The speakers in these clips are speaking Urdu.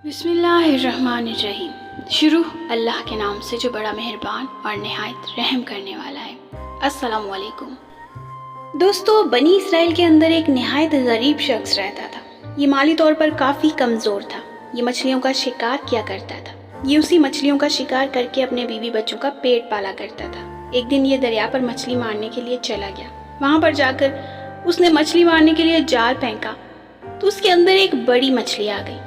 بسم اللہ الرحمن الرحیم۔ شروع اللہ کے نام سے جو بڑا مہربان اور نہایت رحم کرنے والا ہے۔ السلام علیکم دوستو، بنی اسرائیل کے اندر ایک نہایت غریب شخص رہتا تھا۔ یہ مالی طور پر کافی کمزور تھا۔ یہ مچھلیوں کا شکار کیا کرتا تھا۔ یہ اسی مچھلیوں کا شکار کر کے اپنے بیوی بچوں کا پیٹ پالا کرتا تھا۔ ایک دن یہ دریا پر مچھلی مارنے کے لیے چلا گیا۔ وہاں پر جا کر اس نے مچھلی مارنے کے لیے جال پھینکا تو اس کے اندر ایک بڑی مچھلی آ گئی۔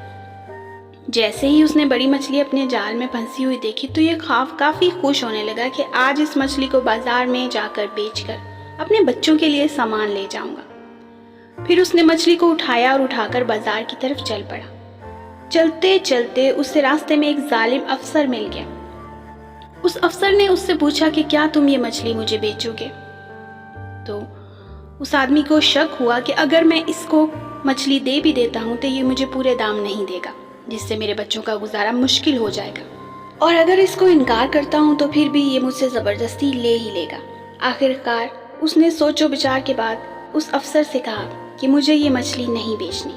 جیسے ہی اس نے بڑی مچھلی اپنے جال میں پھنسی ہوئی دیکھی تو یہ کافی خوش ہونے لگا کہ آج اس مچھلی کو بازار میں جا کر بیچ کر اپنے بچوں کے لیے سامان لے جاؤں گا۔ پھر اس نے مچھلی کو اٹھایا اور اٹھا کر بازار کی طرف چل پڑا۔ چلتے چلتے اسے راستے میں ایک ظالم افسر مل گیا۔ اس افسر نے اس سے پوچھا کہ کیا تم یہ مچھلی مجھے بیچو گے؟ تو اس آدمی کو شک ہوا کہ اگر میں اس کو مچھلی دے بھی دیتا ہوں تو یہ مجھے پورے دام نہیں دے گا، جس سے میرے بچوں کا گزارا مشکل ہو جائے گا، اور اگر اس کو انکار کرتا ہوں تو پھر بھی یہ مجھ سے زبردستی لے ہی لے گا۔ آخر کار اس نے سوچ و بچار کے بعد اس افسر سے کہا کہ مجھے یہ مچھلی نہیں بیچنی۔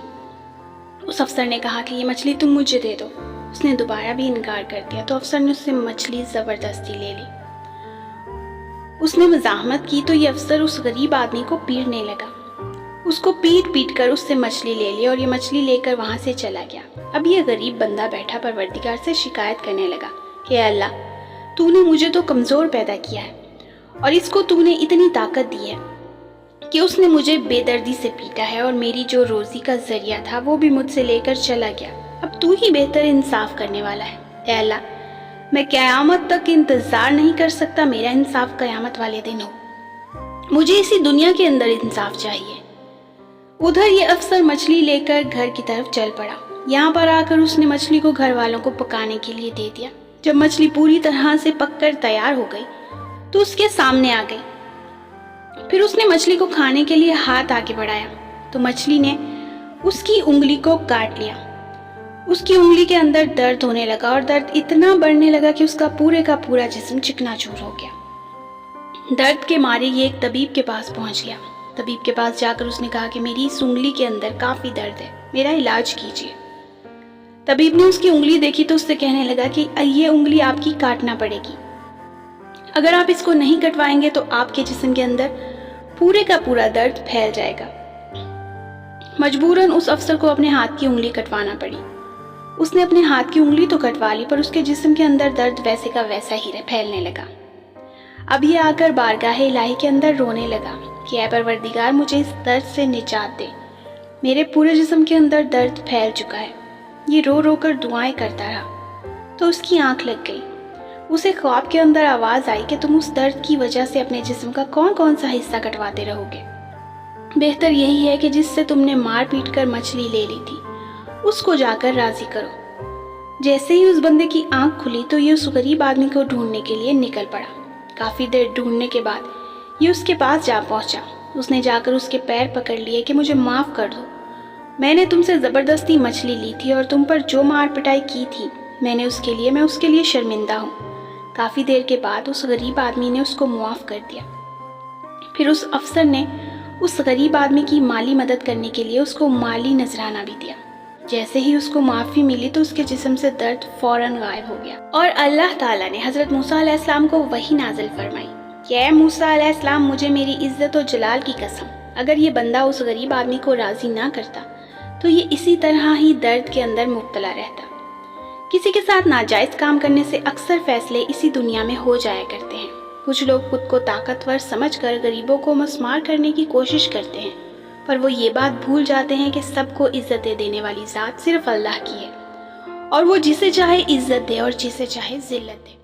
اس افسر نے کہا کہ یہ مچھلی تم مجھے دے دو۔ اس نے دوبارہ بھی انکار کر دیا تو افسر نے اس سے مچھلی زبردستی لے لی۔ اس نے مزاحمت کی تو یہ افسر اس غریب آدمی کو پیٹنے لگا۔ اس کو پیٹ کر اس سے مچھلی لے لی اور یہ مچھلی لے کر وہاں سے چلا گیا۔ اب یہ غریب بندہ بیٹھا پروردگار سے شکایت کرنے لگا کہ اے اللہ، تو نے مجھے تو کمزور پیدا کیا ہے اور اس کو تو نے اتنی طاقت دی ہے کہ اس نے مجھے بے دردی سے پیٹا ہے اور میری جو روزی کا ذریعہ تھا وہ بھی مجھ سے لے کر چلا گیا۔ اب تو ہی بہتر انصاف کرنے والا ہے۔ اے اللہ، میں قیامت تک انتظار نہیں کر سکتا، میرا انصاف قیامت والے دن ہو۔ مجھے اسی دنیا کے اندر انصاف چاہیے۔ ادھر یہ افسر مچھلی لے کر گھر کی طرف چل پڑا۔ یہاں پر آ کر اس نے مچھلی کو گھر والوں کو پکانے کے لیے دے دیا۔ جب مچھلی پوری طرح سے پک کر تیار ہو گئی تو اس کے سامنے آ گئی۔ پھر اس نے مچھلی کو کھانے کے لیے ہاتھ آگے بڑھایا تو مچھلی نے اس کی انگلی کو کاٹ لیا۔ اس کی انگلی کے اندر درد ہونے لگا اور درد اتنا بڑھنے لگا کہ اس کا پورا جسم چکنا چور ہو گیا۔ درد کے مارے یہ ایک طبیب کے پاس پہنچ گیا۔ طبیب کے پاس جا کر اس نے کہا کہ میری اس انگلی کے اندر کافی درد ہے، میرا علاج کیجیے۔ طبیب نے اس کی انگلی دیکھی تو اس سے کہنے لگا کہ یہ انگلی آپ کی کاٹنا پڑے گی۔ اگر آپ اس کو نہیں کٹوائیں گے تو آپ کے جسم کے اندر پورا درد پھیل جائے گا۔ مجبوراً اس افسر کو اپنے ہاتھ کی انگلی کٹوانا پڑی۔ اس نے اپنے ہاتھ کی انگلی تو کٹوا لی پر اس کے جسم کے اندر درد ویسے کا ویسا ہی پھیلنے لگا۔ اب یہ آ کر بارگاہ الہی کے اندر رونے لگا کہ اے پروردگار، مجھے اس درد سے نجات دے، میرے پورے جسم کے اندر درد پھیل چکا ہے۔ یہ رو رو کر دعائیں کرتا رہا تو اس کی آنکھ لگ گئی۔ اسے خواب کے اندر آواز آئی کہ تم اس درد کی وجہ سے اپنے جسم کا کون سا حصہ کٹواتے رہو گے؟ بہتر یہی ہے کہ جس سے تم نے مار پیٹ کر مچھلی لے لی تھی اس کو جا کر راضی کرو۔ جیسے ہی اس بندے کی آنکھ کھلی تو یہ اس غریب آدمی کو ڈھونڈنے کے لیے نکل پڑا۔ کافی دیر ڈھونڈنے کے بعد یہ اس کے پاس جا پہنچا۔ اس نے جا کر اس کے پیر پکڑ لیے کہ مجھے معاف کر دو، میں نے تم سے زبردستی مچھلی لی تھی اور تم پر جو مار پٹائی کی تھی میں اس کے لیے شرمندہ ہوں۔ کافی دیر کے بعد اس غریب آدمی نے اس کو معاف کر دیا۔ پھر اس افسر نے اس غریب آدمی کی مالی مدد کرنے کے لیے اس کو مالی نذرانہ بھی دیا۔ جیسے ہی اس کو معافی ملی تو اس کے جسم سے درد فوراً غائب ہو گیا، اور اللہ تعالیٰ نے حضرت موسیٰ علیہ السلام کو وحی نازل فرمائی کہ اے موسیٰ علیہ السلام، مجھے میری عزت و جلال کی قسم، اگر یہ بندہ اس غریب آدمی کو راضی نہ کرتا تو یہ اسی طرح ہی درد کے اندر مبتلا رہتا۔ کسی کے ساتھ ناجائز کام کرنے سے اکثر فیصلے اسی دنیا میں ہو جایا کرتے ہیں۔ کچھ لوگ خود کو طاقتور سمجھ کر غریبوں کو مسمار کرنے کی کوشش کرتے ہیں، پر وہ یہ بات بھول جاتے ہیں کہ سب کو عزتیں دینے والی ذات صرف اللہ کی ہے، اور وہ جسے چاہے عزت دے اور جسے چاہے ذلت دے۔